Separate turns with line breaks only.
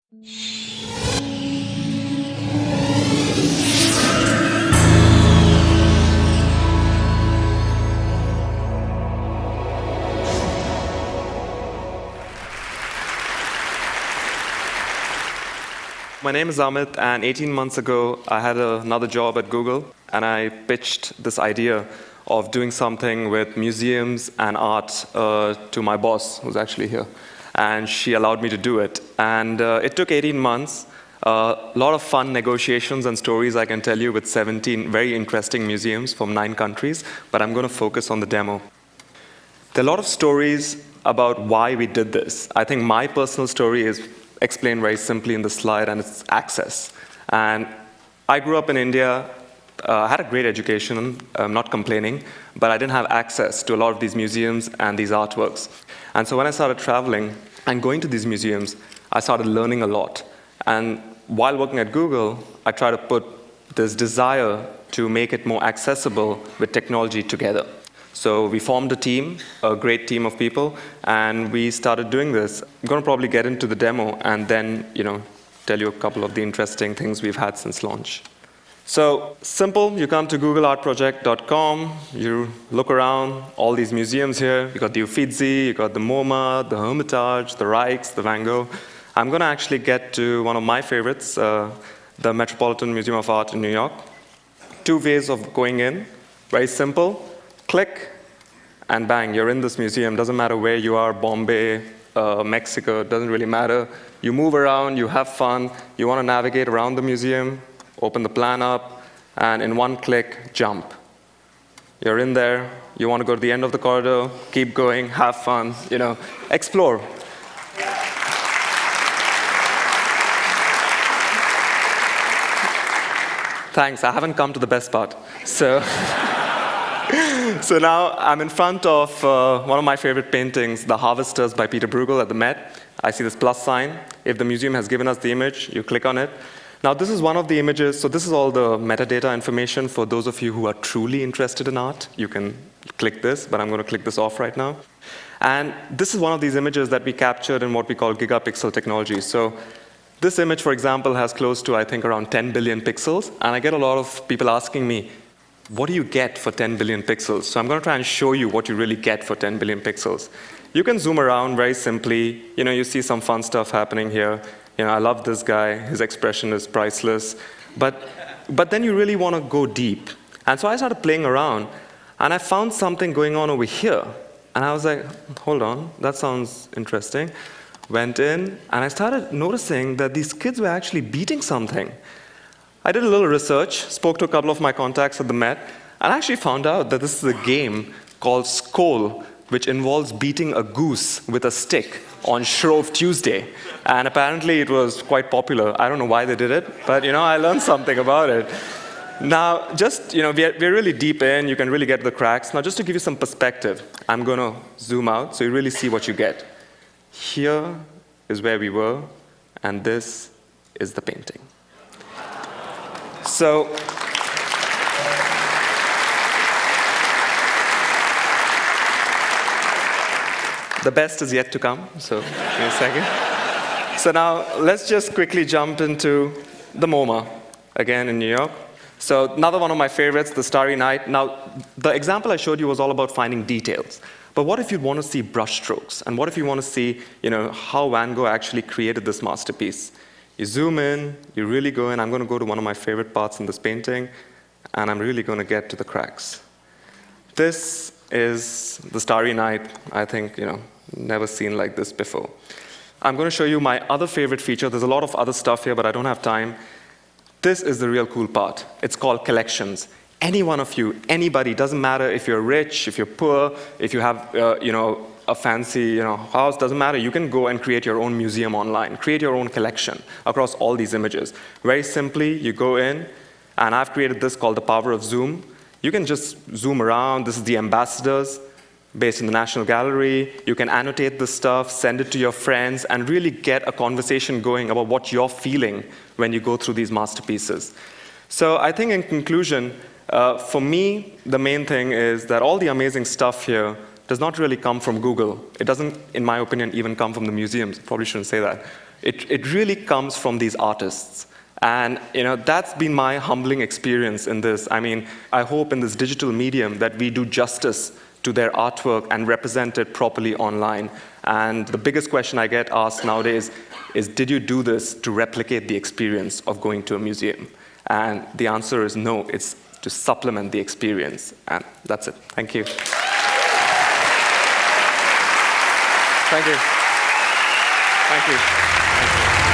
My name is Amit, and 18 months ago, I had another job at Google, and I pitched this idea of doing something with museums and art to my boss, who's actually here. And she allowed me to do it. And it took 18 months, a lot of fun negotiations and stories I can tell you with 17 very interesting museums from 9 countries, but I'm going to focus on the demo. There are a lot of stories about why we did this. I think my personal story is explained very simply in the slide, and it's access. And I grew up in India. I had a great education, I'm not complaining, but I didn't have access to a lot of these museums and these artworks. And so when I started traveling and going to these museums, I started learning a lot. And while working at Google, I tried to put this desire to make it more accessible with technology together. So we formed a team, a great team of people, and we started doing this. I'm going to probably get into the demo and then, tell you a couple of the interesting things we've had since launch. So simple, you come to googleartproject.com, you look around, all these museums here. You got the Uffizi, you got the MoMA, the Hermitage, the Rijks, the Van Gogh. I'm going to actually get to one of my favorites, the Metropolitan Museum of Art in New York. 2 ways of going in, very simple. Click, and bang, you're in this museum. Doesn't matter where you are, Bombay, Mexico, doesn't really matter. You move around, you have fun, you want to navigate around the museum, open the plan up, and in one click, jump. You're in there, you want to go to the end of the corridor, keep going, have fun, explore. Thanks, I haven't come to the best part. So now I'm in front of one of my favorite paintings, The Harvesters by Peter Bruegel at the Met. I see this plus sign. If the museum has given us the image, you click on it. Now this is one of the images, so this is all the metadata information for those of you who are truly interested in art. You can click this, but I'm going to click this off right now. And this is one of these images that we captured in what we call gigapixel technology. So this image, for example, has close to, I think, around 10 billion pixels. And I get a lot of people asking me, what do you get for 10 billion pixels? So I'm going to try and show you what you really get for 10 billion pixels. You can zoom around very simply. You see some fun stuff happening here. I love this guy. His expression is priceless. But then you really want to go deep. And so I started playing around, and I found something going on over here. And I was like, hold on, that sounds interesting. Went in, and I started noticing that these kids were actually beating something. I did a little research, spoke to a couple of my contacts at the Met, and I actually found out that this is a game called Skål, which involves beating a goose with a stick on Shrove Tuesday. And apparently it was quite popular. I don't know why they did it, but I learned something about it. Now, just, we're really deep in, you can really get the cracks. Now, just to give you some perspective, I'm going to zoom out so you really see what you get. Here is where we were, and this is the painting. So, the best is yet to come, so give me a second. So now, let's just quickly jump into the MoMA, again in New York. So another one of my favorites, the Starry Night. Now, the example I showed you was all about finding details. But what if you want to see brushstrokes? And what if you want to see, how Van Gogh actually created this masterpiece? You zoom in, you really go in. I'm going to go to one of my favorite parts in this painting, and I'm really going to get to the cracks. This is the Starry Night. I think, never seen like this before. I'm going to show you my other favorite feature. There's a lot of other stuff here, but I don't have time. This is the real cool part. It's called collections. Any one of you, anybody, doesn't matter if you're rich, if you're poor, if you have, a fancy, house, doesn't matter. You can go and create your own museum online, create your own collection across all these images. Very simply, you go in, and I've created this called the power of zoom. You can just zoom around. This is the ambassadors based in the National Gallery. You can annotate this stuff, send it to your friends, and really get a conversation going about what you're feeling when you go through these masterpieces. So I think in conclusion, for me, the main thing is that all the amazing stuff here does not really come from Google. It doesn't, in my opinion, even come from the museums. Probably shouldn't say that. It really comes from these artists. And that's been my humbling experience in this. I mean, I hope in this digital medium that we do justice to their artwork and represent it properly online. And the biggest question I get asked nowadays is, did you do this to replicate the experience of going to a museum? And the answer is no, it's to supplement the experience. And that's it. Thank you. Thank you. Thank you. Thank you.